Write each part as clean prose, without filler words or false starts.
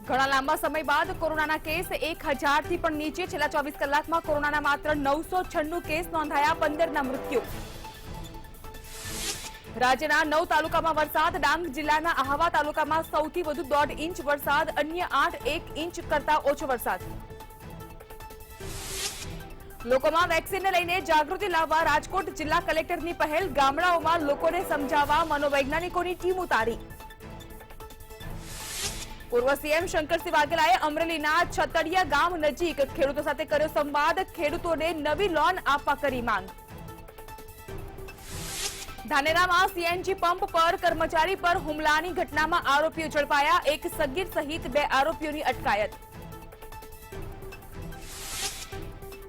ઘણા લાંબા સમય બાદ કોરોનાના કેસ 1000 થી પણ નીચે. છેલ્લા 24 કલાકમાં કોરોનાના માત્ર 996 કેસ નોંધાયા, 15ના મૃત્યુ. રાજ્યના 9 તાલુકામાં વરસાદ. ડાંગ જિલ્લાના આહવા તાલુકામાં સૌથી વધુ 1.5 ઇંચ વરસાદ, અન્ય 8 1 ઇંચ કરતા ઓછો વરસાદ. લોકોમાં વેક્સિનને લઈને જાગૃતિ લાવવા રાજકોટ જિલ્લા કલેક્ટરની પહેલ. ગામડાઓમાં લોકોને સમજાવવા મનોવૈજ્ઞાનિકોની ટીમ ઉતારી. પૂર્વ સીએમ શંકરસિંહ વાઘેલાએ અમરેલીના છતડિયા ગામ નજીક ખેડૂતો સાથે કર્યો સંવાદ. ખેડૂતોને નવી લોન આપવા કરી માંગ. ધાનેરામાં સીએનજી પંપ પર કર્મચારી પર હુમલાની ઘટનામાં આરોપીઓ ઝડપાયા. એક સગીર સહિત 2 આરોપીઓની અટકાયત.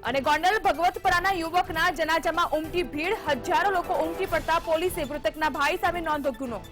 અને ગોંડલ ભગવતપરાના યુવકના જનાજામાં ઉમટી ભીડ. હજારો લોકો ઉમટી પડતા પોલીસે મૃતકના ભાઈ સામે નોંધ્યો ગુનો.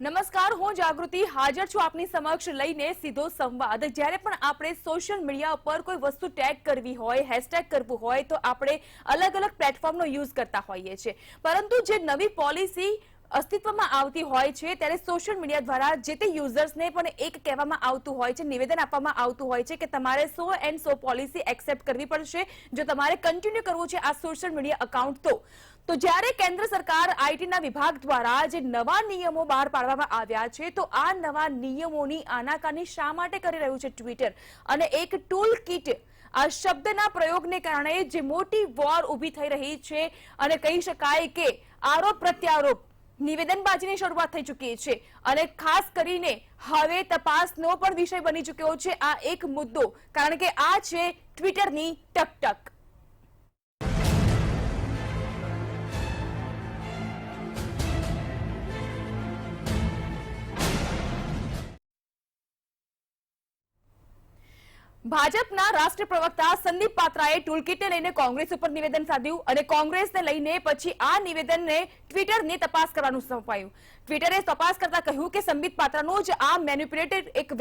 નમસ્કાર, હું જાગૃતિ હાજર છું આપની સમક્ષ લઈને સીધો સંવાદ. જ્યારે પણ આપણે સોશિયલ મીડિયા પર કોઈ વસ્તુ ટેગ કરવી હોય, હેશટેગ કરવું હોય, તો આપણે અલગ અલગ પ્લેટફોર્મનો યુઝ કરતા હોઈએ છીએ. પરંતુ જે નવી પોલિસી અસ્તિત્વમાં આવતી હોય છે ત્યારે સોશિયલ મીડિયા દ્વારા જે તે યુઝર્સને પણ એક કહેવામાં આવતું હોય છે, નિવેદન આપવામાં આવતું હોય છે કે તમારે 100 પોલિસી એક્સેપ્ટ કરવી પડશે જો તમારે કન્ટિન્યુ કરવું છે આ સોશિયલ મીડિયા એકાઉન્ટ. તો જ્યારે કેન્દ્ર સરકાર આઈટીના વિભાગ દ્વારા જે નવા નિયમો બહાર પાડવામાં આવ્યા છે, તો આ નવા નિયમોની આનાકાની શા માટે કરી રહ્યું છે ટ્વિટર? અને એક ટૂલ કિટ, આ શબ્દના પ્રયોગને કારણે જે મોટી વોર ઊભી થઈ રહી છે અને કહી શકાય કે આરોપ પ્રત્યારોપ, નિવેદનબાજીની શરૂઆત થઈ ચૂકી છે અને ખાસ કરીને હવે તપાસનો પણ વિષય બની ચૂક્યો છે આ એક મુદ્દો, કારણ કે આ છે ટ્વિટરની ટકટક. ભાજપના રાષ્ટ્રીય પ્રવક્તા સંદીપ પાત્રાએ ટૂલકીટને લઈને કોંગ્રેસ ઉપર નિવેદન સાધ્યું અને કોંગ્રેસને લઈને પછી આ નિવેદનને ટ્વિટરની તપાસ કરવાનું સોંપાયું. ટ્વિટરે તપાસ કરતા કહ્યું કે સંદીપ પાત્રાનું જ આ મેન્યુપ્યુલેટેડ એક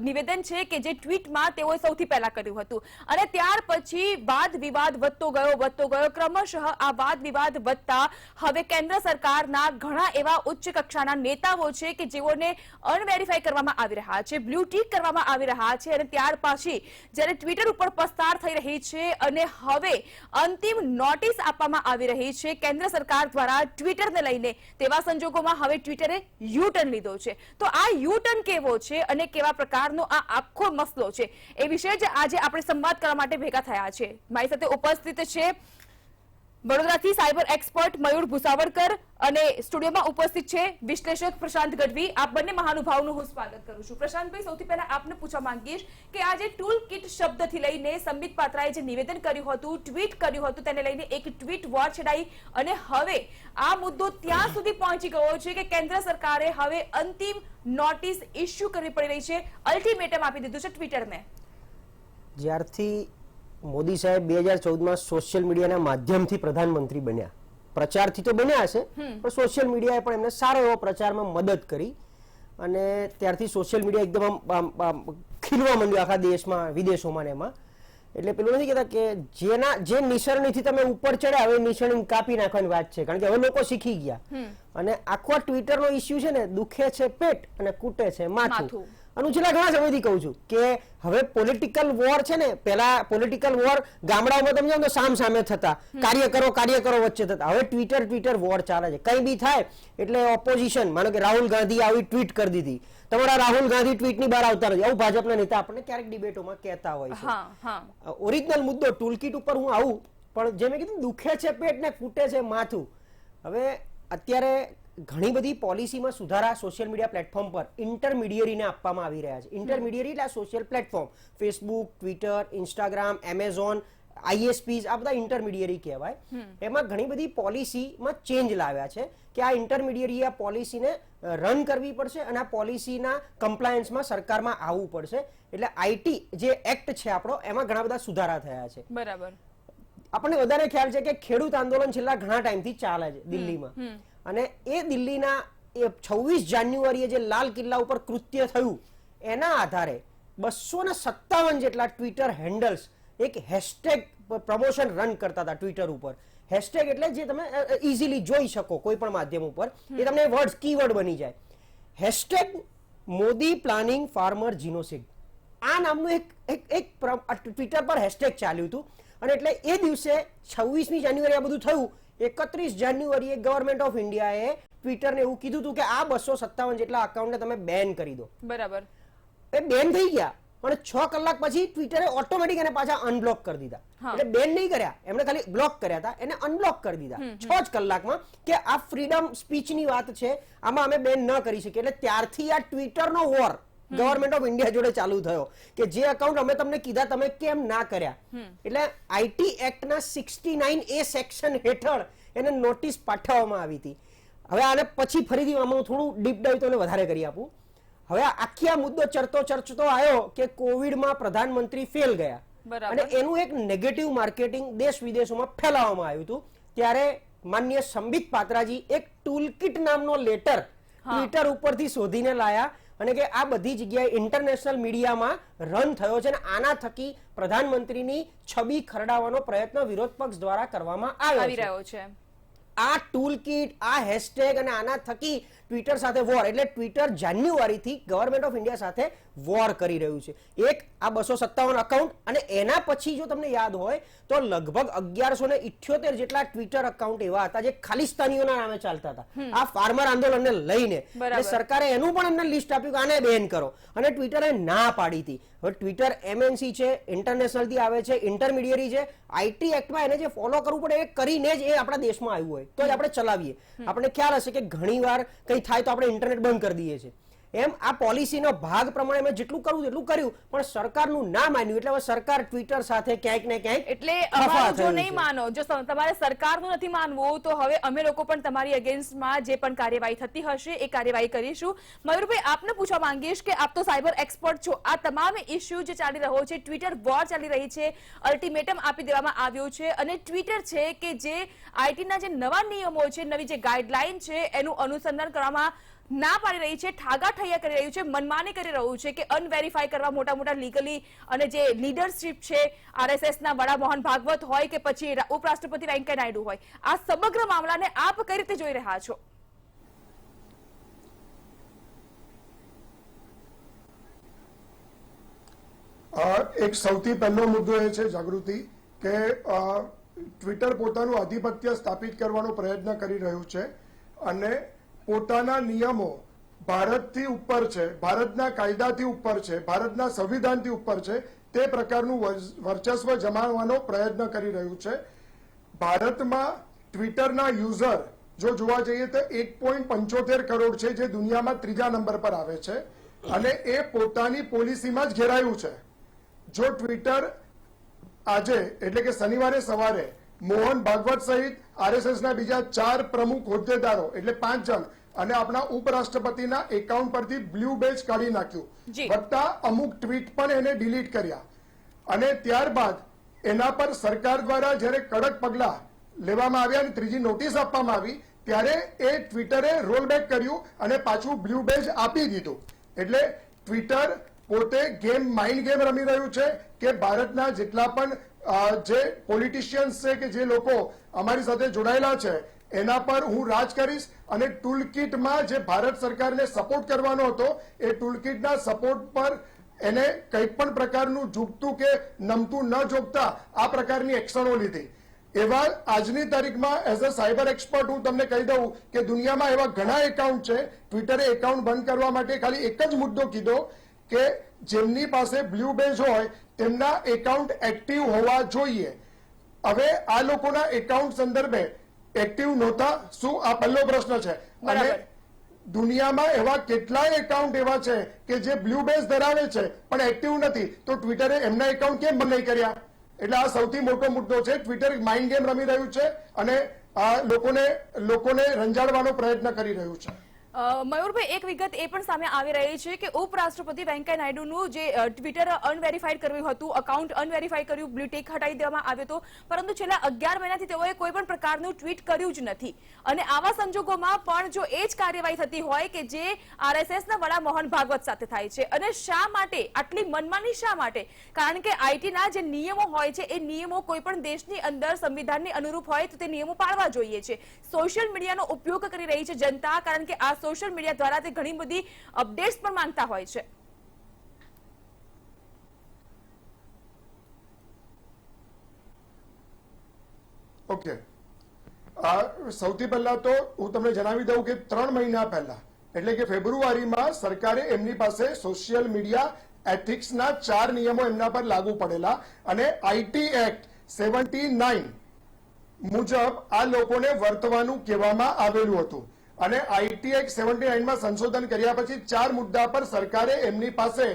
નિવેદન છે કે જે ટ્વીટમાં તેઓએ સૌથી પહેલા કર્યું હતું અને ત્યાર પછી વાદ વિવાદ વધતો ગયો. ક્રમશઃ આ વાદ વિવાદ વધતા હવે કેન્દ્ર સરકારના ઘણા એવા ઉચ્ચ કક્ષાના નેતાઓ છે કે જેઓને અનવેરીફાઈ કરવામાં આવી રહ્યા છે, બ્લુ ટીક કરવામાં આવી રહ્યા છે અને ત્યાર પછી જ્યારે ટ્વિટર ઉપર પસ્તાર થઈ રહી છે અને હવે અંતિમ નોટિસ આપવામાં આવી રહી છે કેન્દ્ર સરકાર દ્વારા ટ્વિટરને લઈને, તેવા સંજોગોમાં હવે ટ્વિટરે યુ-ટર્ન લીધો છે. તો આ યુ-ટર્ન કેવો છે અને કેવા પ્રકારનો આ આખો મસલો છે એ વિશે જ આજે આપણે સંવાદ કરવા માટે ભેગા થયા છે. મારી સાથે ઉપસ્થિત છે વડોદરાથી સાયબર એક્સપર્ટ મયુર ભુસાવડકર અને સ્ટુડિયોમાં ઉપસ્થિત છે વિશ્લેષક પ્રશાંત ગઢવી. આપ બંને મહાનુભાવનું હું સ્વાગત કરું છું. પ્રશાંતભાઈ, સૌથી પહેલા આપને પૂછવા માંગીશ કે આ જે ટૂલ કિટ શબ્દથી લઈને સંબિત પાત્રાએ જે નિવેદન કર્યું હતું, ટ્વીટ કર્યું હતું, તેને લઈને એક ટ્વીટ વોર છેડાઈ અને હવે આ મુદ્દો ત્યાં સુધી પહોંચી ગયો છે કે કેન્દ્ર સરકારે હવે અંતિમ નોટિસ ઇસ્યુ કરવી પડી રહી છે, અલ્ટિમેટમ આપી દીધું છે ટ્વિટરને. જ્યારથી મોદી સાહેબ 2014માં સોશિયલ મીડિયાના માધ્યમથી પ્રધાનમંત્રી બન્યા, પ્રચારથી તો બન્યા હશે પણ સોશિયલ મીડિયાએ પણ એમને સારો એવો પ્રચારમાં મદદ કરી અને ત્યારથી સોશિયલ મીડિયા એકદમ ખીલવા માંડ્યું આખા દેશમાં, વિદેશોમાં એમાં. એટલે પેલું નથી કહેતા કે જે નિસરણીથી તમે ઉપર ચડ્યા હવે નિસરણી કાપી નાખવાની વાત છે, કારણ કે હવે લોકો શીખી ગયા અને આખો ટ્વિટરનો ઇસ્યુ છે ને દુખે છે પેટ અને કૂટે છે માથું. અને હું છેલ્લા ઘણા સમયથી કહું છું કે હવે પોલિટિકલ વોર છે ને, પેલા પોલિટિકલ વોર ગામડાઓમાં તમે જાઓ તો સામ સામે થતા, કાર્યકરો વચ્ચે થતા, હવે ટ્વિટર વોર ચાલે છે. કઈ બી થાય એટલે ઓપોઝિશન, માનો કે રાહુલ ગાંધી આવી ટ્વીટ કરી દીધી, તમારા રાહુલ ગાંધી ટ્વીટની બહાર આવતા નથી, આવું ભાજપના નેતા આપણને ક્યારેક ડિબેટોમાં કહેતા હોય છે. ઓરિજિનલ મુદ્દો ટૂલકીટ ઉપર હું આવું, પણ જે મેં કીધું દુખે છે પેટ ને કૂટે છે માથું. હવે અત્યારે ઘણી બધી પોલિસીમાં સુધારા સોશિયલ મીડિયા પ્લેટફોર્મ પર ઇન્ટરમીડિયરીને આપવામાં આવી રહ્યા છે. ઇન્ટરમીડિયરી એટલે social platform, Facebook, Twitter, Instagram, Amazon, ISPs, આ બધા ઇન્ટરમીડિયરી કહેવાય. એમાં ઘણી બધી પોલિસીમાં ચેન્જ લાવ્યા છે કે આ ઇન્ટરમીડિયરી આ પોલિસીને રન કરવી પડશે અને આ પોલિસીના કમ્પ્લાયન્સમાં સરકારમાં આવવું પડશે. એટલે આઈટી જે એક્ટ છે આપણો, એમાં ઘણા બધા સુધારા થયા છે. બરાબર. આપણને વધારે ખ્યાલ છે કે ખેડૂત આંદોલન છેલ્લા ઘણા ટાઈમથી ચાલે છે દિલ્હીમાં અને એ દિલ્હીના 26 જાન્યુઆરીએ જે લાલ કિલ્લા ઉપર કૃત્ય થયું એના આધારે 257 જેટલા ટ્વિટર હેન્ડલ્સ એક હેશટેગ પ્રમોશન રન કરતા હતા ટ્વિટર ઉપર. હેશટેગ એટલે જે તમે ઇઝીલી જોઈ શકો કોઈ પણ માધ્યમ ઉપર, એ તમને વર્ડ કીવર્ડ બની જાય. હેશટેગ મોદી પ્લાનિંગ ફાર્મર જીનોસિડ, આ નામનું એક ટ્વિટર પર હેશટેગ ચાલ્યું હતું. અને એટલે એ દિવસે 26મી જાન્યુઆરી આ બધું થયું. 31 જાન્યુઆરીએ ગવર્મેન્ટ ઓફ ઇન્ડિયાએ ટ્વિટરને એવું કીધું હતું કે આ 257 જેટલા અકાઉન્ટને તમે બેન કરી દો. બરાબર. એ બેન થઈ ગયા, પણ 6 કલાક પછી ટ્વિટરે ઓટોમેટિક એને પાછા અનબ્લોક કરી દીધા. એટલે બેન નહીં કર્યા, એમણે ખાલી બ્લોક કર્યા હતા, એને અનબ્લોક કરી દીધા 6 જ કલાકમાં, કે આ ફ્રીડમ સ્પીચની વાત છે, આમાં અમે બેન ન કરી શકીએ. એટલે ત્યારથી આ ટ્વિટરનો વોર ગવર્મેન્ટ ઓફ ઇન્ડિયા જોડે ચાલુ થયો કે જે અકાઉન્ટ અમે તમને કીધા તમે કેમ ના કર્યા. એટલે આઈટી એક્ટના 69A સેક્શન હેઠળ એને નોટિસ પાઠવવામાં આવી હતી. હવે આને પછી ફરીથી આમાં થોડું ડીપ ડાઈવ તમને વધારે કરી આપું. હવે આખી આ મુદ્દો ચર્ચતો આવ્યો કે કોવિડમાં પ્રધાનમંત્રી ફેલ ગયા અને એનું એક નેગેટિવ માર્કેટિંગ દેશ વિદેશોમાં ફેલાવવામાં આવ્યું હતું. ત્યારે માનનીય સંબિત પાત્રાજી એક ટૂલકિટ નામનો લેટર ટ્વિટર ઉપરથી શોધીને લાયા અને કે આ બધી જગ્યાએ ઇન્ટરનેશનલ મીડિયામાં રન થયો છે અને આના થકી પ્રધાનમંત્રીની છબી ખરડાવવાનો પ્રયત્ન વિરોધ પક્ષ દ્વારા કરવામાં આવી રહ્યો છે. આ ટૂલ કિટ, આ હેશટેગ અને આના થકી ટ્વિટર સાથે વોર, એટલે ટ્વિટર જાન્યુઆરીથી ગવર્મેન્ટ ઓફ ઇન્ડિયા સાથે વોર કરી રહ્યું છે. એક આ 257 અકાઉન્ટ, અને એના પછી જો તમને યાદ હોય તો લગભગ 1178 જેટલા ટ્વિટર અકાઉન્ટ એવા હતા જે ખાલિસ્તાનીઓના નામે ચાલતા હતા, આ ફાર્મર આંદોલનને લઈને. સરકારે એનું પણ એમને લિસ્ટ આપ્યું કે આને બેન કરો, અને ટ્વિટરે ના પાડી હતી. હવે ટ્વિટર MNC છે, ઇન્ટરનેશનલ થી આવે છે, ઇન્ટરમીડિયરી છે, આઈટી એક્ટમાં એને જે ફોલો કરવું પડે એ કરીને જ એ આપણા દેશમાં આવ્યું હોય તો જ આપણે ચલાવીએ. આપણને ખ્યાલ હશે કે ઘણી વાર કંઈ થાય તો આપણે ઇન્ટરનેટ બંધ કરી દઈએ છીએ. એમ આ પોલિસીનો ભાગ પ્રમાણે મેં જેટલું કરવું એટલું કર્યું, પણ સરકારનું ના માન્યું. એટલે હવે સરકાર ટ્વિટર સાથે ક્યાંક ને ક્યાંક, એટલે અમારું જો નહીં માનો, જો તમારે સરકારનું નથી માનવું, તો હવે અમે લોકો પણ તમારી અગેન્સ્ટમાં જે પણ કાર્યવાહી થતી હશે એ કાર્યવાહી કરીશું. મયુરભાઈ, આપને પૂછવા માંગીશ કે આપ તો સાયબર એક્સપર્ટ છો, આ તમામ ઇસ્યુ જે ચાલી રહ્યો છે, ટ્વિટર વોર ચાલી રહી છે, અલ્ટિમેટમ આપી દેવામાં આવ્યું છે, અને ટ્વિટર છે કે જે આઈટીના જે નવા નિયમો છે, નવી જે ગાઈડલાઈન છે એનું અનુસંધાન કરવામાં ના પાડી રહી છે, ઠાગાઠૈયા કરી રહ્યું છે, મનમાની કરી રહ્યું છે કે અનવેરીફાઈ કરવા મોટા મોટા લીગલી અને જે લીડરશીપ છે, RSS ના વડા મોહન ભાગવત હોય કે પછી ઉપરાષ્ટ્રપતિ વેંકૈયા નાયડુ હોય, આ સમગ્ર મામલાને આપ કઈ રીતે જોઈ રહ્યા છો? એક સૌથી પહેલો મુદ્દો એ છે જાગૃતિ કે ટ્વિટર પોતાનું આધિપત્ય સ્થાપિત કરવાનો પ્રયત્ન કરી રહ્યું છે અને પોતાના નિયમો ભારતથી ઉપર છે, ભારતના કાયદાથી ઉપર છે, ભારતના સંવિધાનથી ઉપર છે, તે પ્રકારનું વર્ચસ્વ જમાવવાનો પ્રયત્ન કરી રહ્યું છે. ભારતમાં ટ્વિટરના યુઝર જો જોવા જઈએ તો 1.75 કરોડ છે, જે દુનિયામાં 3જા નંબર પર આવે છે, અને એ પોતાની પોલિસીમાં જ ઘેરાયું છે. જો ટ્વિટર આજે એટલે કે શનિવારે સવારે મોહન ભાગવત સહિત RSSના બીજા 4 પ્રમુખ હોદ્દેદારો એટલે 5 જણ અને આપણા ઉપરાષ્ટ્રપતિના એકાઉન્ટ પરથી બ્લુ બેજ કાઢી નાખ્યું, વત્તા અમુક ટ્વીટ પણ એને ડિલીટ કર્યા. અને ત્યારબાદ એના પર સરકાર દ્વારા જ્યારે કડક પગલા લેવામાં આવ્યા અને ત્રીજી નોટિસ આપવામાં આવી, ત્યારે એ ટ્વિટરે રોલબેક કર્યું અને પાછું બ્લુ બેજ આપી દીધું. એટલે ટ્વિટર પોતે માઇન્ડ ગેમ રમી રહ્યું છે કે ભારતના જેટલા પણ જે પોલિટિશિયન્સ છે કે જે લોકો અમારી સાથે જોડાયેલા છે એના પર હું રાજ કરીશ, અને ટૂલકિટમાં જે ભારત સરકારને સપોર્ટ કરવાનો હતો એ ટૂલકિટના સપોર્ટ પર એને કંઈ પણ પ્રકારનું ઝૂકતું કે નમતું ન જોગતા આ પ્રકારની એક્શનો લીધી. એવા આજની તારીખમાં એઝ અ સાયબર એક્સપર્ટ હું તમને કહી દઉં કે દુનિયામાં એવા ઘણા એકાઉન્ટ છે. ટ્વિટરે એકાઉન્ટ બંધ કરવા માટે ખાલી એક જ મુદ્દો કીધો કે જેમની પાસે બ્લુ બેજ હોય તેમના એકાઉન્ટ એક્ટિવ હોવા જોઈએ. હવે આ લોકોના એકાઉન્ટ સંદર્ભે એક્ટિવ નહોતા શું? આ પહેલો પ્રશ્ન છે. અને દુનિયામાં એવા કેટલાય એકાઉન્ટ એવા છે કે જે બ્લુ બેજ ધરાવે છે પણ એક્ટિવ નથી, તો ટ્વિટરે એમના એકાઉન્ટ કેમ બંધ નહીં કર્યા? એટલે આ સૌથી મોટો મુદ્દો છે. ટ્વિટર માઇન્ડ ગેમ રમી રહ્યું છે અને આ લોકોને રંજાડવાનો પ્રયત્ન કરી રહ્યું છે. મયુરભાઈ, એક વિગત એ પણ સામે આવી રહી છે કે ઉપરાષ્ટ્રપતિ વેંકૈયા નાયડુનું જે ટ્વિટર અનવેરીફાઈડ કર્યું હતું, અકાઉન્ટ અનવેરીફાઈ કર્યું, બ્લુ ટિક હટાવી દેવામાં આવ્યો હતો, પરંતુ છેલ્લા 11 મહિનાથી તેઓએ કોઈ પણ પ્રકારનું ટ્વીટ કર્યું જ નથી. અને આવા સંજોગોમાં પણ જો એ જ કાર્યવાહી થતી હોય કે જે આરએસએસના વડા મોહન ભાગવત સાથે થાય છે, અને શા માટે આટલી મનમાની, શા માટે? કારણ કે આઈટીના જે નિયમો હોય છે એ નિયમો કોઈ પણ દેશની અંદર સંવિધાનની અનુરૂપ હોય તો તે નિયમો પાળવા જોઈએ છે. સોશિયલ મીડિયાનો ઉપયોગ કરી રહી છે જનતા, કારણ કે આ સોશિયલ મીડિયા દ્વારા તે ઘણી બધી અપડેટ્સ પણ માંગતા હોય છે. ઓકે, સૌથી પહેલા તો હું તમને જણાવી દઉં કે 3 મહિના પહેલા એટલે કે ફેબ્રુઆરીમાં સરકારે એમની પાસે સોશિયલ મીડિયા એથિક્સના 4 નિયમો એમના પર લાગુ પડેલા અને આઈટી એક્ટ 79 મુજબ આ લોકોને વર્તવાનું કહેવામાં આવેલું હતું. અને આઈટી એક્ટ 79 માં સંશોધન કર્યા પછી 4 મુદ્દા પર સરકારે એમની પાસે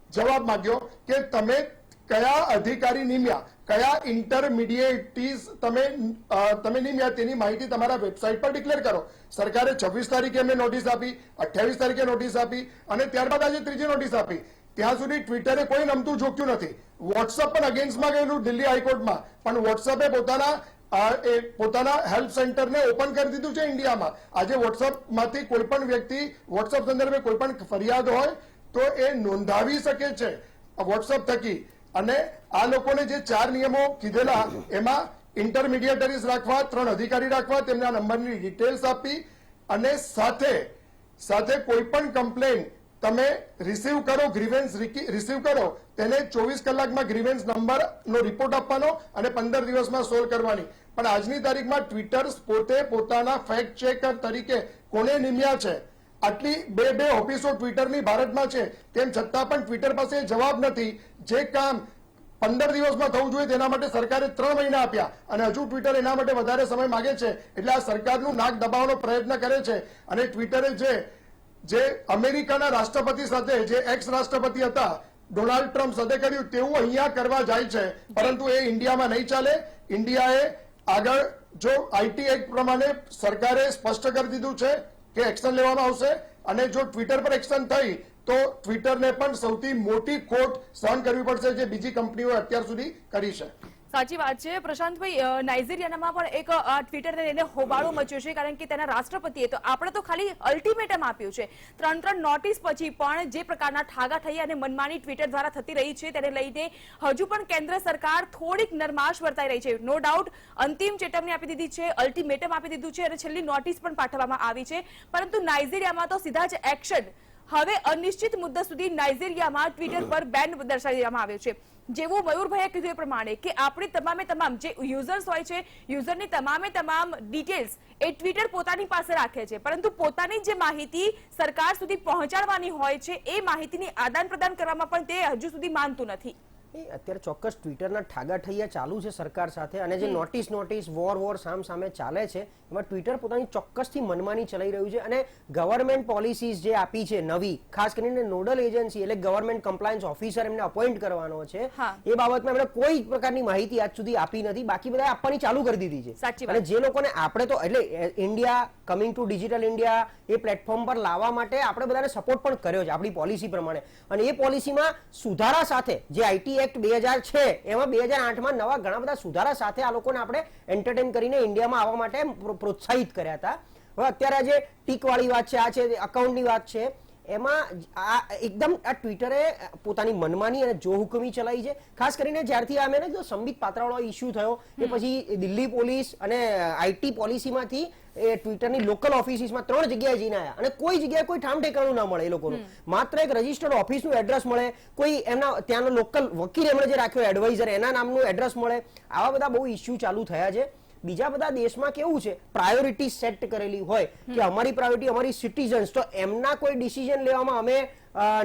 જવાબ માંગ્યો કે તમે કયા અધિકારી નિમ્યા, કયા ઇન્ટરમીડિયેટીઝ તમે નિમ્યા તેની માહિતી તમારા વેબસાઇટ પર ડિક્લેર કરો. સરકારે 26 તારીખે એમને નોટિસ આપી, 28 તારીખે નોટિસ આપી અને ત્યારબાદ આજે ત્રીજી નોટિસ આપી. ત્યાં સુધી ટ્વિટરે કોઈ નમતું જોક્યું નથી. વોટ્સઅપ પણ અગેન્સ્ટમાં ગયેલું દિલ્હી હાઈકોર્ટમાં, પણ વોટ્સઅપે પોતાના હેલ્પ સેન્ટરને ઓપન કરી દીધું છે ઇન્ડિયામાં. આજે વોટ્સઅપમાંથી કોઈ પણ વ્યક્તિ વોટ્સઅપ સંદર્ભે કોઈ પણ ફરિયાદ હોય તો એ નોંધાવી શકે છે વોટ્સઅપ થકી. અને આ લોકોને જે 4 નિયમો કીધેલા એમાં ઇન્ટરમીડિયેટરીઝ રાખવા, 3 અધિકારી રાખવા, તેમના નંબરની ડિટેલ્સ આપી અને સાથે કોઈ પણ કમ્પ્લેન તમે રિસીવ કરો, ગ્રીવેન્સ રિસીવ કરો, તેને 24 કલાકમાં ગ્રીવેન્સ નંબરનો રિપોર્ટ આપવાનો અને 15 દિવસમાં સોલ્વ કરવાની. પણ આજની તારીખમાં ટ્વિટર પોતે પોતાના ફેક્ટ ચેકર તરીકે કોને નિમ્યા છે? આટલી બે ઓફિસો ટ્વિટરની ભારતમાં છે, તેમ છતાં પણ ટ્વિટર પાસે જવાબ નથી. જે કામ 15 દિવસમાં થવું જોઈએ તેના માટે સરકારે 3 મહિના આપ્યા અને હજુ ટ્વિટર એના માટે વધારે સમય માંગે છે. એટલે આ સરકારનું નાક દબાવવાનો પ્રયત્ન કરે છે. અને ટ્વિટરે જે અમેરિકાના રાષ્ટ્રપતિ સાથે, જે એક્સ રાષ્ટ્રપતિ હતા ડોનાલ્ડ ટ્રમ્પ સાથે કર્યું તેવું અહીંયા કરવા જાય છે, પરંતુ એ ઇન્ડિયામાં નહીં ચાલે. ઇન્ડિયાએ આગળ જો આઈટી એક્ટ પ્રમાણે સરકારે સ્પષ્ટ કરી દીધું છે કે એક્શન લેવામાં આવશે અને જો ટ્વિટર પર એક્શન થઈ તો ટ્વિટરને પણ સૌથી મોટી ખોટ સહન કરવી પડશે જે બીજી કંપનીઓ અત્યાર સુધી કરી છે. સાચી વાત છે પ્રશાંતભાઈ. નાઇજીરિયામાં પણ એક ટ્વિટરને લઈને હોબાળો મચ્યો છે, કારણ કે તેના રાષ્ટ્રપતિએ તો આપણે તો ખાલી અલ્ટિમેટમ આપ્યું છે. 3 નોટિસ પછી પણ જે પ્રકારના ઠાગા થઈ અને મનમાની ટ્વિટર દ્વારા થતી રહી છે તેને લઈને હજુ પણ કેન્દ્ર સરકાર થોડીક નરમાશ વર્તાઈ રહી છે. નો ડાઉટ અંતિમ ચેતવણી આપી દીધી છે, અલ્ટિમેટમ આપી દીધું છે અને છેલ્લી નોટિસ પણ પાઠવવામાં આવી છે. પરંતુ નાઇજીરિયામાં તો સીધા જ એક્શન. હવે અનિશ્ચિત મુદ્દત સુધી નાઇજીરિયામાં ટ્વિટર પર બેન દર્શાવી દેવામાં આવ્યો છે. જેવું મયુરભાઈએ કીધું એ પ્રમાણે કે આપણી તમામ જે યુઝર્સ હોય છે, યુઝરની તમામ ડિટેલ્સ એ ટ્વિટર પોતાની પાસે રાખે છે, પરંતુ પોતાની જે માહિતી સરકાર સુધી પહોંચાડવાની હોય છે એ માહિતીની આદાન પ્રદાન કરવામાં પણ તે હજુ સુધી માનતું નથી. અત્યારે ચોક્કસ ટ્વિટરના ઠાગાઠૈયા ચાલુ છે સરકાર સાથે, અને જે નોટિસ વોર સામે ચાલે છે એમાં ટ્વિટર પોતાની ચોક્કસથી મનમાની ચલાવી રહ્યું છે. અને ગવર્મેન્ટ પોલિસીઝ જે આપી છે નવી, ખાસ કરીને નોડલ એજન્સી એટલે ગવર્મેન્ટ કમ્પ્લાયન્સ ઓફિસર એમને અપોઇન્ટ કરવાનો છે, એ બાબતમાં એમણે કોઈ પ્રકારની માહિતી આજ સુધી આપી નથી. બાકી બધા આપવાની ચાલુ કરી દીધી છે. અને જે લોકોને આપણે તો એટલે India coming to digital India A platform પર લાવવા માટે આપણે બધાને સપોર્ટ પણ કર્યો છે આપણી પોલિસી પ્રમાણે. અને એ પોલિસીમાં સુધારા સાથે જે આઈટી એક્ટ 2000 છે એમાં 2008માં નવા ઘણા બધા સુધારા સાથે આ લોકોને આપણે એન્ટરટેન કરીને ઇન્ડિયામાં આવવા માટે પ્રોત્સાહિત કર્યા હતા. હવે અત્યારે જે ટીક વાળી વાત છે, આ છે અકાઉન્ટની વાત છે, એમાં એકદમ આ ટ્વિટરે પોતાની મનમાની અને જોહુકમી ચલાવી છે. ખાસ કરીને જ્યારથી આ મેં સંબિત પાત્રાવાળો ઇસ્યુ થયો એ પછી દિલ્હી પોલીસ અને આઈટી પોલિસીમાંથી એ ટ્વિટરની લોકલ ઓફિસીસમાં 3 જગ્યાએ જઈને આવ્યા અને કોઈ જગ્યાએ કોઈ ઠામ ઠેકાણું ના મળે એ લોકોનું. માત્ર એક રજિસ્ટર્ડ ઓફિસનું એડ્રેસ મળે, કોઈ એમના ત્યાંનો લોકલ વકીલ એમણે જે રાખ્યો એડવાઇઝર એના નામનું એડ્રેસ મળે. આવા બધા બહુ ઇસ્યુ ચાલુ થયા છે. બીજા બધા દેશમાં કેવું છે, પ્રાયોરિટી સેટ કરેલી હોય કે અમારી પ્રાયોરિટી અમારી સિટીઝન્સ, તો એમના કોઈ ડિસિઝન લેવામાં અમે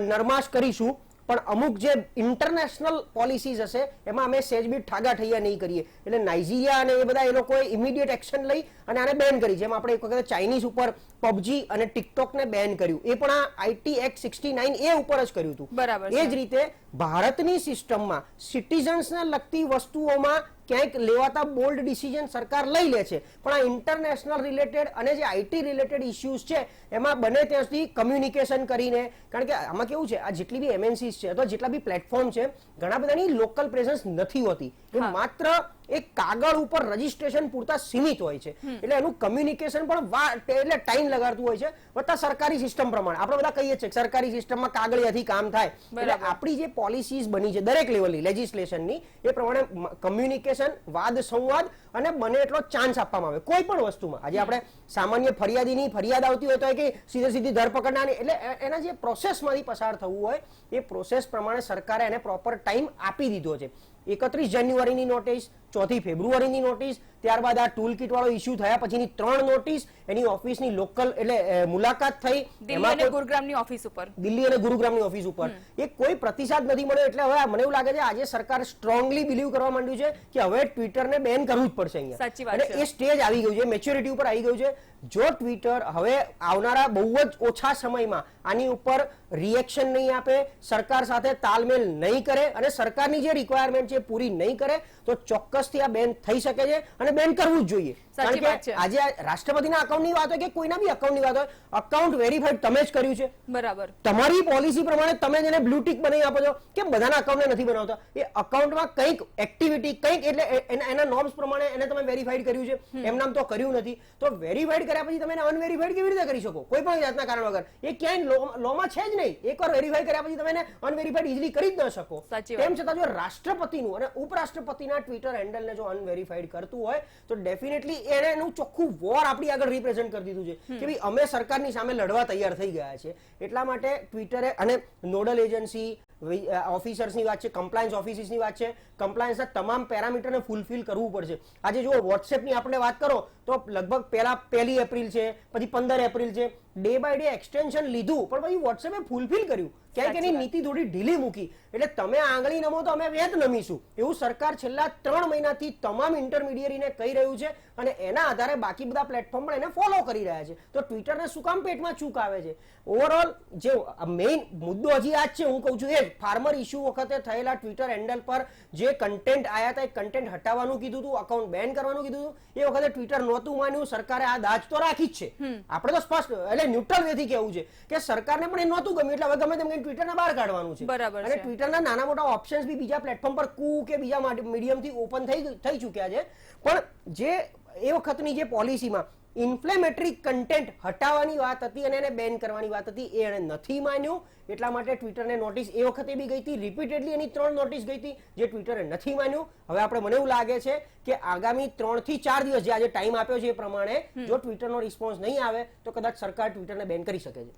નરમાશ કરીશું, પણ અમુક જે ઇન્ટરનેશનલ પોલિસીઝ હશે એમાં અમે સહેજ બી ઠાગાઠૈયા નહીં કરીએ. એટલે નાઇજીરિયા અને એ બધા એ લોકોએ ઇમિડિયેટ એક્શન લઈ અને આને બેન કરી. જેમ આપણે એક વખત ચાઇનીઝ ઉપર પબજી અને ટિકટોકને બેન કર્યું, એ પણ આ આઈટી એક્ટ 69 એ ઉપર જ કર્યું હતું. એ જ રીતે ભારતની સિસ્ટમમાં સિટીઝન્સને લગતી વસ્તુઓમાં ક્યાંક લેવાતા બોલ્ડ ડિસિઝન સરકાર લઈ લે છે, પણ આ ઇન્ટરનેશનલ રિલેટેડ અને જે આઈટી રિલેટેડ ઇસ્યુઝ છે એમાં બને ત્યાં સુધી કમ્યુનિકેશન કરીને, કારણ કે આમાં કેવું છે, આ જેટલી બી એમએનસીસ છે અથવા જેટલા બી પ્લેટફોર્મ છે ઘણા બધાની લોકલ પ્રેઝન્સ નથી હોતી, એ માત્ર એક કાગળ ઉપર રજીસ્ટ્રેશન પૂરતા સીમિત હોય છે, એટલે એનું કમ્યુનિકેશન પણ એટલે ટાઈમ લગાડતું હોય છે. વત્તા સરકારી સિસ્ટમ પ્રમાણે આપણે બધા કહીએ છીએ સરકારી સિસ્ટમમાં કાગળિયાથી કામ થાય, એટલે આપણી જે પોલિસીઝ બની છે દરેક લેવલની લેજિસ્લેશનની એ પ્રમાણે કમ્યુનિકેશન, વાદ સંવાદ અને બને એટલો ચાન્સ આપવામાં આવે કોઈ પણ વસ્તુમાં. આજે આપણે સામાન્ય ફરિયાદીની ફરિયાદ આવતી હોય તો કે સીધી ધરપકડનાની, એટલે એના જે પ્રોસેસમાંથી પસાર થવું હોય એ પ્રોસેસ પ્રમાણે સરકારે એને પ્રોપર ટાઈમ આપી દીધો છે. 31 જાન્યુઆરીની નોટિસ, 4 ફેબ્રુઆરીની નોટિસ, ત્યારબાદ આ ટૂલ કિટ વાળો ઇસ્યુ થયા પછીની 3 નોટિસ, એની ઓફિસની લોકલ એટલે મુલાકાત થઈ દિલ્હી અને ગુરુગ્રામની ઓફિસ ઉપર, દિલ્હી અને ગુરુગ્રામની ઓફિસ ઉપર એ કોઈ પ્રતિસાદ નથી મળ્યો. એટલે હવે મને એવું લાગે છે આજે સરકાર સ્ટ્રોંગલી બિલીવ કરવા માંડ્યું છે કે હવે ટ્વિટરને બેન કરવું જ પડશે અહીંયા, અને એ સ્ટેજ આવી ગયું છે, મેચ્યોરિટી ઉપર આવી ગયું છે. જો ટ્વિટર હવે આવનારા બહુ જ ઓછા સમયમાં આની ઉપર રિએક્શન નહીં આપે, સરકાર સાથે તાલમેલ નહીં કરે અને સરકારની જે રિક્વાયરમેન્ટ છે પૂરી નહીં કરે તો ચોક્કસથી આ બેન થઈ શકે છે અને બેન કરવું જ જોઈએ. કારણ કે આજે રાષ્ટ્રપતિના અકાઉન્ટની વાત હોય કે કોઈના બી અકાઉન્ટની વાત હોય, અકાઉન્ટ વેરીફાઈડ તમે જ કર્યું છે, બરાબર, તમારી પોલિસી પ્રમાણે તમે જેને બ્લુ ટિક બનાવી આપો છો, કે બધાના અકાઉન્ટને નથી બનાવતા, એ અકાઉન્ટમાં કંઈક એક્ટિવિટી કંઈક એટલે એના નોર્મ્સ પ્રમાણે એને તમે વેરીફાઈડ કર્યું છે, એમ નામ તો કર્યું નથી, તો વેરીફાઈડ કર્યા પછી તમે એને અનવેરીફાઈડ કેવી રીતે કરી શકો કોઈ પણ જાતના કારણ વગર? એ ક્યાંય લોમાં છે જ નહીં. એકવાર વેરીફાઈ કર્યા પછી તમે એને અનવેરીફાઈડ ઇઝીલી કરી જ ન શકો. તેમ છતાં જો રાષ્ટ્રપતિનું અને ઉપરાષ્ટ્રપતિના ટ્વિટર હેન્ડલને જો અનવેરીફાઈડ કરતું હોય તો ડેફિનેટલી એને એનું ચોખ્ખું વોર આપણી આગળ રિપ્રેઝન્ટ કરી દીધું છે કે ભાઈ અમે સરકારની સામે લડવા તૈયાર થઈ ગયા છે. એટલા માટે ટ્વિટરે અને નોડલ એજન્સી ઓફિસર્સની વાત છે, કમ્પ્લાયન્સ ઓફિસર્સની વાત છે, કમ્પ્લાયન્સના તમામ પેરામીટરને ફૂલફિલ કરવું પડશે. આજે જો વોટ્સએપની આપણે વાત કરો તો લગભગ પહેલા 1 એપ્રિલ છે, પછી 15 એપ્રિલ છે, ડે બાય ડે એક્સટેન્શન લીધું, પણ પછી વોટ્સએપે ફૂલફિલ કર્યું, ક્યાંક એની નીતિ થોડી ઢીલી મૂકી. એટલે તમે આંગળી નમો તો અમે વેત નમીશું, એવું સરકાર છેલ્લા 3 મહિનાથી તમામ ઇન્ટરમીડિયરીને કહી રહ્યું છે અને એના આધારે બાકી બધા પ્લેટફોર્મ પણ એને ફોલો કરી રહ્યા છે. તો ટ્વિટરને શું કામ પેટમાં ચૂક આવે છે? ઓવરઓલ જે મેઇન મુદ્દો હજી આ જ છે, હું કહું છું એ ફાર્મર ઇશ્યુ વખતે થયેલા ટ્વિટર હેન્ડલ પર જે કન્ટેન્ટ આયા હતા એ કન્ટેન્ટ હટાવવાનું કીધું હતું, અકાઉન્ટ બેન કરવાનું કીધું હતું, એ વખતે ટ્વિટર નહોતું માન્યું. સરકારે આ દાજ તો રાખી જ છે, આપણે તો સ્પષ્ટ એટલે ન્યુટ્રલ વેથી કહેવું છે કે સરકારને પણ એ નહોતું ગમ્યું એટલે હવે ગમે તેમ ટ્વિટરને બહાર કાઢવાનું છે. અને ટ્વિટરના નાના મોટા ઓપ્શન્સ બી બીજા પ્લેટફોર્મ પર કુ કે બીજા મીડિયમથી ઓપન થઈ ચૂક્યા છે, પણ જે એ વખતની જે પોલિસીમાં ઇન્ફ્લેમેટરી કન્ટેન્ટ હટાવવાની વાત હતી અને એને બેન કરવાની વાત હતી એ એને નથી માન્યું. એટલા માટે ટ્વિટરને નોટિસ એ વખતે બી ગઈ હતી, રિપીટેડલી એની 3 નોટિસ ગઈ હતી જે ટ્વિટરે નથી માન્યું. હવે આપણે મને એવું લાગે છે કે આગામી 3 થી 4 દિવસ જે આજે ટાઈમ આપ્યો છે એ પ્રમાણે જો ટ્વિટરનો રિસ્પોન્સ નહીં આવે તો કદાચ સરકાર ટ્વિટરને બેન કરી શકે છે.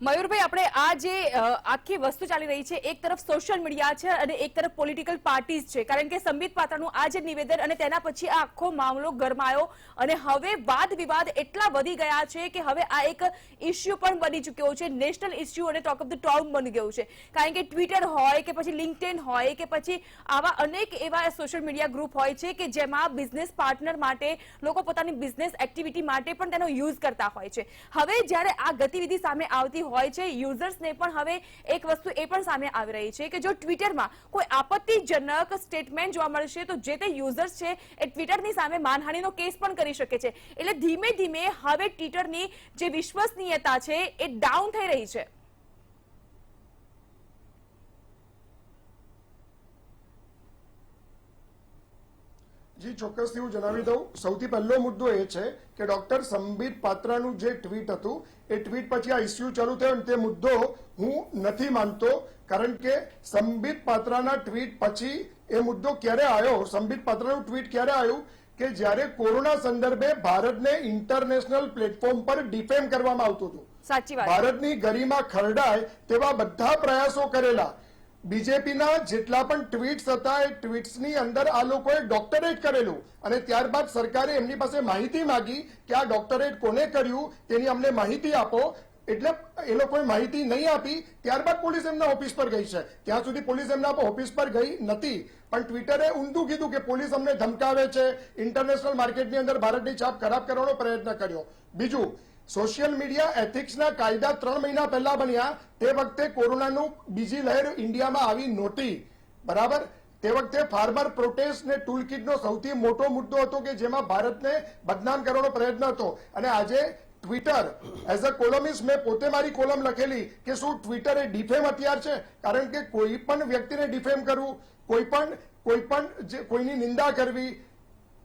મયુરભાઈ, આપણે આ જે આખી વસ્તુ ચાલી રહી છે, એક તરફ સોશિયલ મીડિયા છે અને એક તરફ પોલિટિકલ પાર્ટીઝ છે, કારણ કે સંબિત પાત્રાનું આ જે નિવેદન અને તેના પછી આ આખો મામલો ગરમાયો અને હવે વાદ વિવાદ એટલા વધી ગયા છે કે હવે આ એક ઇસ્યુ પણ બની ચૂક્યો છે, નેશનલ ઇસ્યુ અને ટોક ઓફ ધ ટાઉન બની ગયું છે. કારણ કે ટ્વિટર હોય કે પછી લિંક્ડઇન હોય કે પછી આવા અનેક એવા સોશિયલ મીડિયા ગ્રુપ હોય છે કે જેમાં બિઝનેસ પાર્ટનર માટે લોકો પોતાની બિઝનેસ એક્ટિવિટી માટે પણ તેનો યુઝ કરતા હોય છે. હવે જ્યારે આ ગતિવિધિ સામે આવતી હોય છે, યુઝર્સને પણ હવે એક વસ્તુ એ પણ સામે આવી રહી છે કે જો ટ્વિટરમાં કોઈ આપત્તિજનક સ્ટેટમેન્ટ જોવા મળશે તો જે તે યુઝર્સ છે એ ટ્વિટરની સામે માનહાનિનો કેસ પણ કરી શકે છે. એટલે ધીમે ધીમે હવે ટ્વિટરની જે વિશ્વસનીયતા છે એ ડાઉન થઈ રહી છે. જી ચોક્કસથી હું જણાવી દઉં. સૌથી પહેલો મુદ્દો એ છે કે ડોક્ટર સંબિત પાત્રાનું જે ટ્વીટ હતું એ ટ્વીટ પછી આ ઇસ્યુ ચાલુ થયો અને તે મુદ્દો હું નથી માનતો, કારણ કે સંબિત પાત્રાના ટ્વીટ પછી એ મુદ્દો ક્યારે આવ્યો? સંબિત પાત્રાનું ટ્વીટ ક્યારે આવ્યું કે જ્યારે કોરોના સંદર્ભે ભારતને ઇન્ટરનેશનલ પ્લેટફોર્મ પર ડિફેમ કરવામાં આવતું હતું. સાચી વાત. ભારતની ગરિમા ખરડાય તેવા બધા પ્રયાસો કરેલા. બીજેપીના જેટલા પણ ટ્વીટ્સ હતા એ ટ્વીટ્સની અંદર આ લોકોએ ડોક્ટરેટ કરેલું અને ત્યારબાદ સરકારે એમની પાસે માહિતી માંગી કે આ ડોક્ટરેટ કોને કર્યું તેની અમને માહિતી આપો. એટલે એ લોકોએ માહિતી નહીં આપી. ત્યારબાદ પોલીસ એમના ઓફિસ પર ગઈ છે. ત્યાં સુધી પોલીસ એમના ઓફિસ પર ગઈ નથી, પણ ટ્વિટરે ઊંધું કીધું કે પોલીસ અમને ધમકાવે છે, ઇન્ટરનેશનલ માર્કેટની અંદર ભારતની છાપ ખરાબ કરવાનો પ્રયત્ન કર્યો. બીજું, સોશિયલ મીડિયા એથિક્સના કાયદા 3 મહિના પહેલા બન્યા, તે વખતે કોરોનાનું બીજી લહેર ઇન્ડિયામાં આવી નહોતી, બરાબર? તે વખતે ફાર્મર પ્રોટેસ્ટ ને ટૂલ કિટનો સૌથી મોટો મુદ્દો હતો કે જેમાં ભારતને બદનામ કરવાનો પ્રયત્ન હતો. અને આજે ટ્વિટર એઝ અ કોલમિસ્ટ મેં પોતે મારી કોલમ લખેલી કે શું ટ્વિટર એ ડિફેમ હથિયાર છે, કારણ કે કોઈ પણ વ્યક્તિને ડિફેમ કરવું, કોઈની નિંદા કરવી,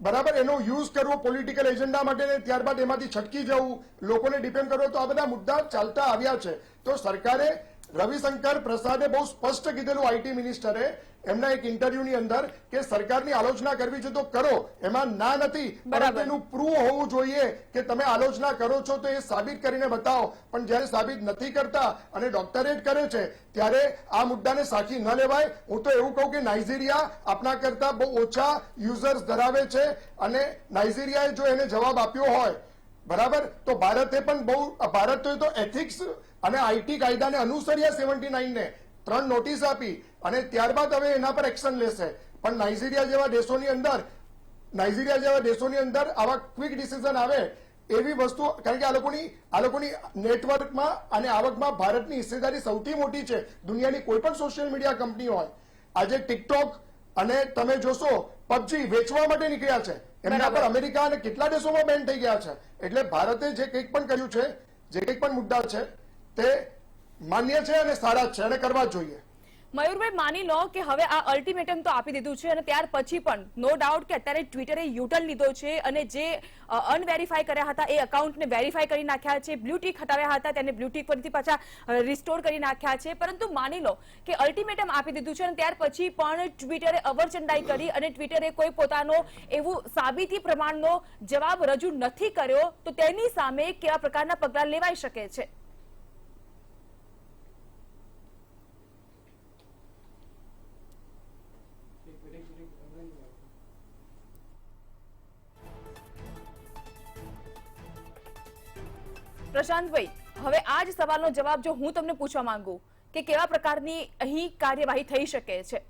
બરાબર, એનો યુઝ કરવો પોલિટિકલ એજન્ડા માટે ને ત્યારબાદ એમાંથી છટકી જવું, લોકોને ડિફેમ કરવો, તો આ બધા મુદ્દા ચાલતા આવ્યા છે. તો સરકારે રવિશંકર પ્રસાદે બહુ સ્પષ્ટ કીધેલું, આઈટી મિનિસ્ટરે એમના એક ઇન્ટરવ્યુની અંદર, કે સરકારની આલોચના કરવી છે તો કરો, એમાં ના નથી, પરંતુ એનું પ્રૂવ હોવું જોઈએ કે તમે આલોચના કરો છો તો એ સાબિત કરીને બતાવો. પણ જ્યારે સાબિત નથી કરતા અને ડોક્ટરેટ કરે છે ત્યારે આ મુદ્દાને સાચી ન લેવાય. હું તો એવું કહું કે નાઇજીરિયા આપણા કરતા બહુ ઓછા યુઝર્સ ધરાવે છે અને નાઇજીરિયાએ જો એને જવાબ આપ્યો હોય, બરાબર, તો ભારતે પણ ભારત તો એથિક્સ અને આઈટી કાયદાને અનુસર્યા 79 ને 3 નોટિસ આપી અને ત્યારબાદ હવે એના પર એક્શન લેશે. પણ નાઇજીરિયા જેવા દેશોની અંદર આવા ક્વિક ડિસિઝન આવે એવી વસ્તુ, કારણ કે આ લોકોની નેટવર્કમાં અને આવકમાં ભારતની હિસ્સેદારી સૌથી મોટી છે દુનિયાની કોઈ પણ સોશિયલ મીડિયા કંપની હોય. આજે ટિકટોક અને તમે જોશો પબજી વેચવા માટે નીકળ્યા છે, એમના પર અમેરિકા અને કેટલા દેશોમાં બેન થઈ ગયા છે. એટલે ભારતે જે કંઈક પણ કર્યું છે, જે કંઈક પણ મુદ્દા છે તે માન્ય છે અને સારા છે અને કરવા જોઈએ. મયુરભાઈ, માની લો કે હવે આ અલ્ટિમેટમ તો આપી દીધું છે અને ત્યાર પછી પણ નો ડાઉટ કે અત્યારે ટ્વિટરે યુટર્ન લીધો છે અને જે અનવેરીફાઈ કર્યા હતા એ એકાઉન્ટને વેરીફાઈ કરી નાખ્યા છે, બ્લુ ટિક હટાવ્યા હતા તેને બ્લુ ટિક પરથી પાછા રિસ્ટોર કરી નાખ્યા છે. પરંતુ માની લો કે અલ્ટિમેટમ આપી દીધું છે અને ત્યાર પછી પણ ટ્વિટરે અવરચંડાઈ કરી અને ટ્વિટરે કોઈ પોતાનો એવું સાબિતી પ્રમાણનો જવાબ રજૂ નથી કર્યો, તો તેની સામે કેવા પ્રકારના પગલાં લેવાઈ શકે છે? પ્રશાંતભાઈ, હવે આ જ સવાલનો જવાબ જો હું તમને પૂછવા માંગુ કે કેવા પ્રકારની અહીં કાર્યવાહી થઈ શકે છે?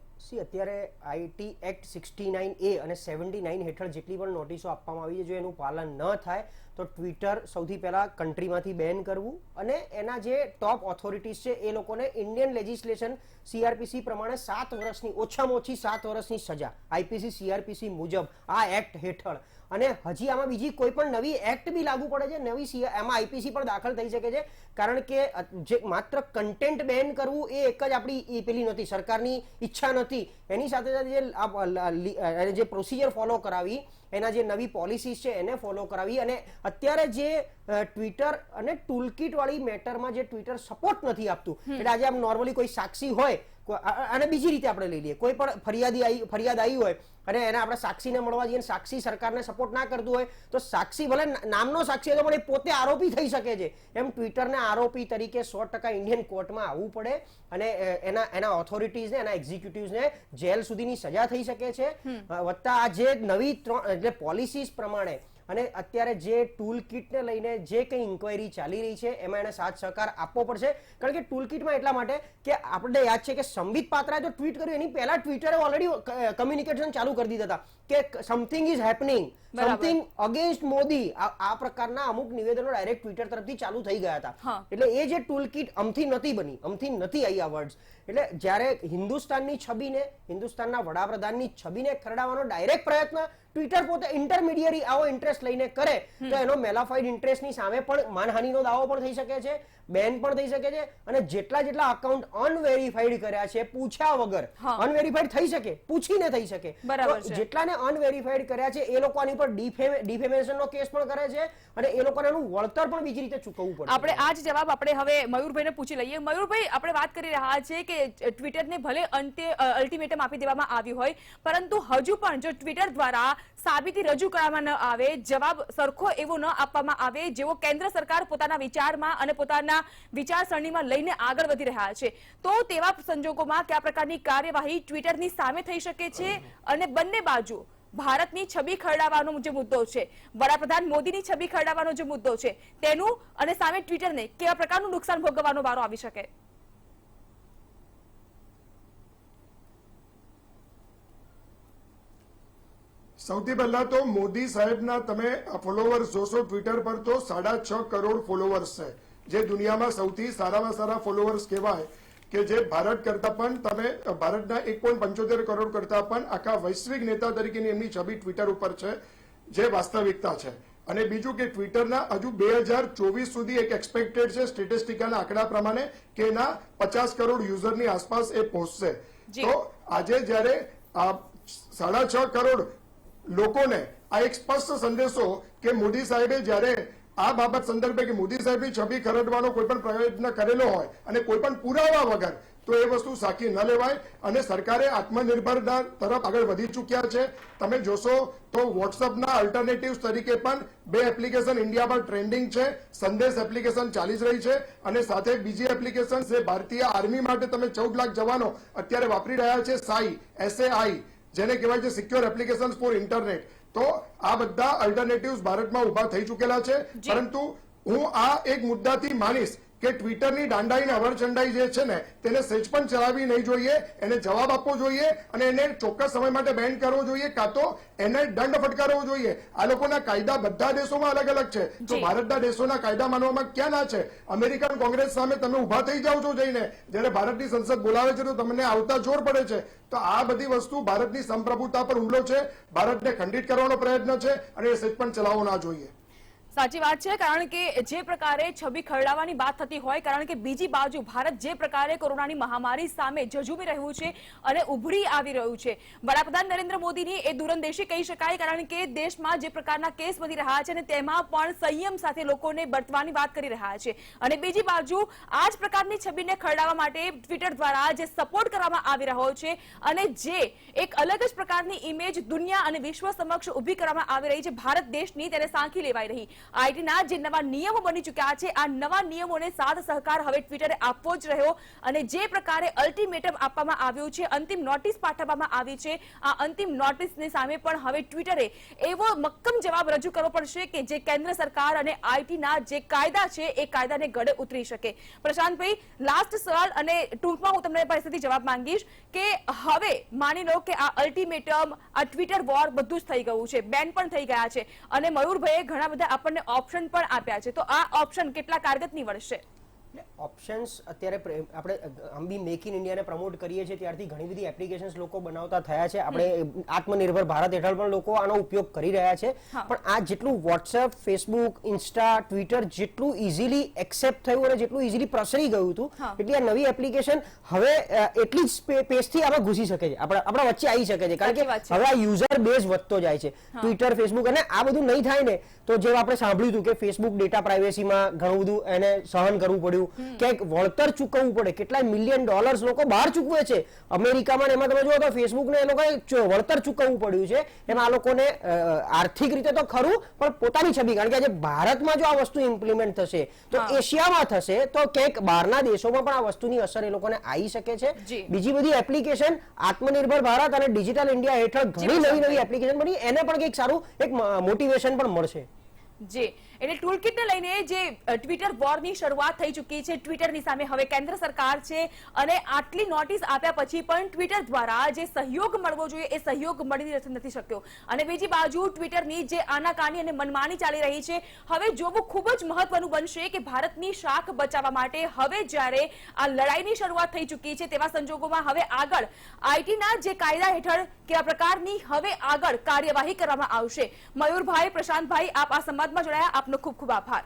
અત્યારે આઈટી એક્ટ 69A અને 79 હેઠળ જેટલી પણ નોટિસો આપવામાં આવી છે, જો એનું પાલન ન થાય તો ટ્વિટર સૌથી પહેલા કન્ટ્રીમાંથી બેન કરવું અને એના જે ટોપ ઓથોરિટીઝ છે એ લોકોને ઇન્ડિયન લેજિસ્લેશન CRPC પ્રમાણે 7 વર્ષની, ઓછામાં ઓછી 7 વર્ષની સજા IPC CRPC મુજબ આ એક્ટ હેઠળ, અને હજી આમાં બીજી કોઈ પણ નવી એક્ટ બી લાગુ પડે છે, નવી એમાં IPC પણ દાખલ થઈ શકે છે. કારણ કે જે માત્ર કન્ટેન્ટ બેન કરવું એ એક જ આપણી પેલી નહોતી, સરકારની ઈચ્છા નથી. એની સાથે સાથે જે પ્રોસિજર ફોલો કરાવી, એના જે નવી પોલિસીસ છે એને ફોલો કરાવી, અને અત્યારે જે ટ્વિટર અને ટૂલકીટ વાળી મેટરમાં જે ટ્વિટર સપોર્ટ નથી આપતું, એટલે આજે આમ નોર્મલી કોઈ સાક્ષી હોય, અને બીજી રીતે આપણે લઈ લઈએ, કોઈ પણ ફરિયાદ આવી હોય અને એને આપણે સાક્ષીને મળવા જઈએ, સાક્ષી સરકારને સપોર્ટ ના કરતું હોય તો સાક્ષી ભલે નામનો સાક્ષી હતો પણ એ પોતે આરોપી થઈ શકે છે. એમ ટ્વિટરને આરોપી તરીકે 100% ઇન્ડિયન કોર્ટમાં આવવું પડે અને એના ઓથોરિટીઝને, એના એક્ઝિક્યુટિવ્સને જેલ સુધીની સજા થઈ શકે છે. વત્તા આ જે નવી એટલે પોલિસીસ પ્રમાણે અને અત્યારે જે ટૂલ કિટને લઈને જે કંઈ ઇન્ક્વાયરી ચાલી રહી છે એમાં એને સાથ સહકાર આપવો પડશે. કારણ કે ટૂલ કિટમાં એટલા માટે કે આપણે યાદ છે કે સંબિત પાત્રાએ તો ટ્વીટ કર્યું, એની પહેલા ટ્વિટરે ઓલરેડી કમ્યુનિકેશન ચાલુ કરી દીધા હતા કે something is happening, something against Modi, આ પ્રકારના અમુક નિવેદનો ડાયરેક્ટ ટ્વિટર તરફથી ચાલુ થઈ ગયા હતા. એટલે એ જે ટૂલ કિટ અમથી નથી બની, અમથી નથી આવી આ વર્ડ્સ. એટલે જ્યારે હિન્દુસ્તાનની છબીને, હિન્દુસ્તાનના વડાપ્રધાનની છબીને ખરડાવવાનો ડાયરેક્ટ પ્રયત્ન ટ્વિટર પોતે ઇન્ટરમીડિયરી આવો ઇન્ટરેસ્ટ લઈને કરે તો એનો મેલાફાઈડ ઇન્ટરેસ્ટની સામે પણ માનહાનિનો દાવો પણ થઈ શકે છે, બેન પણ થઈ શકે છે. અને જેટલા અકાઉન્ટ અનવેરીફાઈડ કર્યા છે પૂછ્યા વગર, અનવેરીફાઈડ થઈ શકે, પૂછીને થઈ શકે, જેટલાને અનવેરીફાઈડ કર્યા છે એ લોકો આની પર ડિફેમેશનનો કેસ પણ કરે છે અને એ લોકોને એનું વળતર પણ બીજી રીતે ચૂકવવું પડે. આપણે આ જ જવાબ આપણે હવે મયુરભાઈને પૂછી લઈએ. મયુરભાઈ, આપણે વાત કરી રહ્યા છીએ કે ટ્વિટરને ભલે અલ્ટિમેટમ આપી દેવામાં આવ્યું હોય, પરંતુ હજુ પણ જો ટ્વિટર દ્વારા સાબિતી રજૂ કરવામાં ન આવે, જવાબ સરખો એવો ન આપવામાં આવે જેવો કેન્દ્ર સરકાર પોતાના વિચારમાં અને પોતાના વિચારસરણીમાં લઈને આગળ વધી રહ્યા છે, તો તેવા સંજોગોમાં કયા પ્રકારની કાર્યવાહી ટ્વિટરની સામે થઈ શકે છે? અને બંને બાજુ ભારતની છબી ખરડાવવાનો જે મુદ્દો છે, વડાપ્રધાન મોદીની છબી ખરડાવવાનો જે મુદ્દો છે, તેનું અને સામે ટ્વિટરને કેવા પ્રકારનું નુકસાન ભોગવવાનો વારો આવી શકે? સૌથી પહેલા તો મોદી સાહેબના તમે ફોલોવર્સ જોશો ટ્વિટર પર તો 6.5 કરોડ ફોલોવર્સ છે, જે દુનિયામાં સૌથી સારામાં સારા ફોલોવર્સ કહેવાય. કે જે ભારત કરતા પણ તમે ભારતના 1.75 કરોડ કરતા પણ આખા વૈશ્વિક નેતા તરીકેની એમની છબી ટ્વિટર ઉપર છે, જે વાસ્તવિકતા છે. અને બીજું કે ટ્વિટરના હજુ 2024 સુધી એક એક્સપેક્ટેડ છે સ્ટેટિસ્ટિકલના આંકડા પ્રમાણે કે એના 50 કરોડ યુઝરની આસપાસ એ પહોંચશે. તો આજે જ્યારે આ 6.5 કરોડ લોકોને આ એક સ્પષ્ટ સંદેશો કે મોદી સાહેબે જ્યારે આ બાબત સંદર્ભે કે મોદી સાહેબની છબી ખરડવાનો કોઈ પણ પ્રયત્ન કરેલો હોય અને કોઈ પણ પુરાવા વગર, તો એ વસ્તુ સાચી ન લેવાય. અને સરકારે આત્મનિર્ભરતા તરફ આગળ વધી ચૂક્યા છે. તમે જોશો તો વોટ્સઅપના અલ્ટરનેટિવ્સ તરીકે પણ 2 એપ્લિકેશન ઇન્ડિયામાં ટ્રેન્ડિંગ છે. સંદેશ એપ્લિકેશન ચાલી જ રહી છે અને સાથે બીજી એપ્લિકેશન જે ભારતીય આર્મી માટે તમે 14 લાખ જવાનો અત્યારે વાપરી રહ્યા છે, SAI, જેને કહેવાય છે સિક્યોર એપ્લિકેશન ફોર ઇન્ટરનેટ. તો આ બધા અલ્ટરનેટિવ્સ ભારતમાં ઉભા થઈ ચૂકેલા છે. પરંતુ હું આ એક મુદ્દાથી માનીશ કે ટ્વિટરની દાંડાઈને અવરચંડાઈ જે છે ને તેને સહેજ પણ ચલાવવી નહીં જોઈએ. એને જવાબ આપવો જોઈએ અને એને ચોક્કસ સમય માટે બેન કરવો જોઈએ, કાં તો એને દંડ ફટકારવો જોઈએ. આ લોકોના કાયદા બધા દેશોમાં અલગ અલગ છે. તો ભારતના દેશોના કાયદા માનવામાં ક્યાં ના છે? અમેરિકન કોંગ્રેસ સામે તમે ઉભા થઈ જાઓ છો જઈને, જ્યારે ભારતની સંસદ બોલાવે છે તો તમને આવતા જોર પડે છે. તો આ બધી વસ્તુ ભારતની સંપ્રભુતા પર હુમલો છે, ભારતને ખંડિત કરવાનો પ્રયત્ન છે અને એ સહેજ પણ ચલાવવો ના જોઈએ. સાચી વાત છે, કારણ કે જે પ્રકારે છબી ખરડાવવાની વાત થતી હોય, કારણ કે બીજી બાજુ ભારત જે પ્રકારે કોરોનાની મહામારી સામે ઝઝૂમી રહ્યું છે અને ઉભરી આવી રહ્યું છે, વડાપ્રધાન નરેન્દ્ર મોદીની એ દૂરંદેશી કહી શકાય, કારણ કે દેશમાં જે પ્રકારના કેસ વધી રહ્યા છે અને તેમાં પણ સંયમ સાથે લોકોને બરતવાની વાત કરી રહ્યા છે. અને બીજી બાજુ આ જ પ્રકારની છબીને ખરડાવવા માટે ટ્વિટર દ્વારા જે સપોર્ટ કરવામાં આવી રહ્યો છે અને જે એક અલગ જ પ્રકારની ઇમેજ દુનિયા અને વિશ્વ સમક્ષ ઊભી કરવામાં આવી રહી છે ભારત દેશની, તેને સાંખી લેવાઈ રહી. આઈટીના જે નવા નિયમો બની ચૂક્યા છે, આ નવા નિયમોને સાથ સહકાર હવે ટ્વિટરે આપવો જ રહ્યો. અને જે પ્રકારે અલ્ટિમેટમ આપવામાં આવ્યું છે, અંતિમ નોટિસ પાઠવવામાં આવી છે, આ અંતિમ નોટિસની સામે પણ હવે ટ્વિટરે એવો મક્કમ જવાબ રજૂ કરવો પડશે કે જે કેન્દ્ર સરકાર અને આઈટીના જે કાયદા છે એ કાયદાને ગળે ઉતરી શકે. પ્રશાંતભાઈ, લાસ્ટ સવાલ અને ટૂંકમાં હું તમને પાસેથી જવાબ માંગીશ કે હવે માની લો કે આ અલ્ટિમેટમ, આ ટ્વિટર વોર બધું જ થઈ ગયું છે, બેન પણ થઈ ગયા છે અને મયુરભાઈએ ઘણા બધા આપણને ઓપ્શન પણ આપ્યા છે, તો આ ઓપ્શન કેટલા કારગત નીવડશે? ઓપ્શન્સ અત્યારે આપણે આમ બી મેક ઇન ઇન્ડિયાને પ્રમોટ કરીએ છીએ ત્યારથી ઘણી બધી એપ્લિકેશન્સ લોકો બનાવતા થયા છે. આપણે આત્મનિર્ભર ભારત હેઠળ પણ લોકો આનો ઉપયોગ કરી રહ્યા છે. પણ આ જેટલું વોટ્સએપ, ફેસબુક, ઇન્સ્ટા, ટ્વિટર જેટલું ઇઝીલી એક્સેપ્ટ થયું અને જેટલું ઇઝીલી પ્રસરી ગયું હતું, એટલી આ નવી એપ્લિકેશન હવે એટલી જ પેસથી આમાં ઘૂસી શકે છે, આપણા વચ્ચે આવી શકે છે. કારણ કે હવે આ યુઝર બેઝ વધતો જાય છે, ટ્વિટર, ફેસબુક, અને આ બધું નહીં થાય ને તો જેવું આપણે સાંભળ્યું હતું કે ફેસબુક ડેટા પ્રાઇવેસીમાં ઘણું બધું એને સહન કરવું પડ્યું, ક્યાંક વળતર ચૂકવવું પડે, કેટલાય $મિલિયન લોકો બહાર ચૂકવે છે અમેરિકામાં. એમાં તમે જુઓ તો ફેસબુકને એ લોકોએ વળતર ચૂકવવું પડ્યું છે. એમાં આ લોકોને આર્થિક રીતે તો ખરું, પણ પોતાની છબી, કારણ કે આજે ભારતમાં જો આ વસ્તુ ઇમ્પ્લિમેન્ટ થશે તો એશિયામાં થશે, તો ક્યાંક બહારના દેશોમાં પણ આ વસ્તુની અસર એ લોકોને આવી શકે છે. બીજી બધી એપ્લિકેશન આત્મનિર્ભર ભારત અને ડિજિટલ ઇન્ડિયા હેઠળ ઘણી નવી એપ્લિકેશન બની, એને પણ કંઈક સારું એક મોટિવેશન પણ મળશે. જી, એટલે ટૂલકિટને લઈને જે ટ્વિટર વોરની શરૂઆત થઈ ચૂકી છે, ટ્વિટરની સામે હવે કેન્દ્ર સરકાર છે અને આટલી નોટિસ આપ્યા પછી પણ ટ્વિટર દ્વારા જે સહયોગ મળવો જોઈએ એ સહયોગ મળી નથી શક્યો. અને બીજી બાજુ ટ્વિટરની જે આનાકાની અને મનમાની ચાલી રહી છે, હવે જોવું ખૂબ જ મહત્વનું બનશે કે ભારતની શાખ બચાવવા માટે હવે જ્યારે આ લડાઈની શરૂઆત થઈ ચૂકી છે તેવા સંજોગોમાં હવે આગળ આઈટીના જે કાયદા હેઠળ કેવા પ્રકારની હવે આગળ કાર્યવાહી કરવામાં આવશે. મયુરભાઈ, પ્રશાંતભાઈ, આપ આ સંવાદમાં જોડાયા, આપનો ખૂબ ખૂબ આભાર.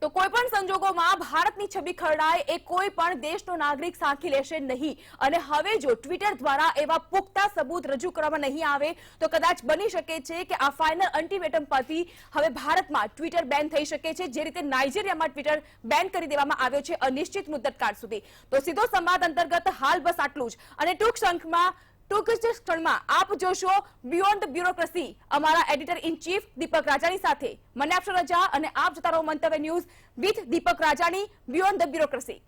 તો કોઈ પણ સંજોગોમાં ભારતની છબી ખરડાય એ કોઈ પણ દેશનો નાગરિક સાંખી લેશે નહીં. અને હવે જો ટ્વિટર દ્વારા એવા પુખ્તા સબૂત રજૂ કરવામાં નહીં આવે તો કદાચ બની શકે છે કે આ ફાઇનલ અલ્ટિમેટમ પરથી હવે ભારતમાં ટ્વિટર બેન થઈ શકે છે, જે રીતે નાઇજીરિયામાં ટ્વિટર બેન કરી દેવામાં આવ્યો છે અનિશ્ચિત મુદ્દતકાળ સુધી. તો સીધો સંવાદ અંતર્ગત હાલ બસ આટલું જ, અને ટૂંક જ ક્ષણમાં આપ જોશો બિયોન્ડ ધ બ્યુરોક્રેસી અમારા એડિટર ઇન ચીફ દીપક રાજાણી સાથે. મને આપશો રજા અને આપ જોતા રહો મંતવ્ય news with Deepak Rajali, beyond the bureaucracy.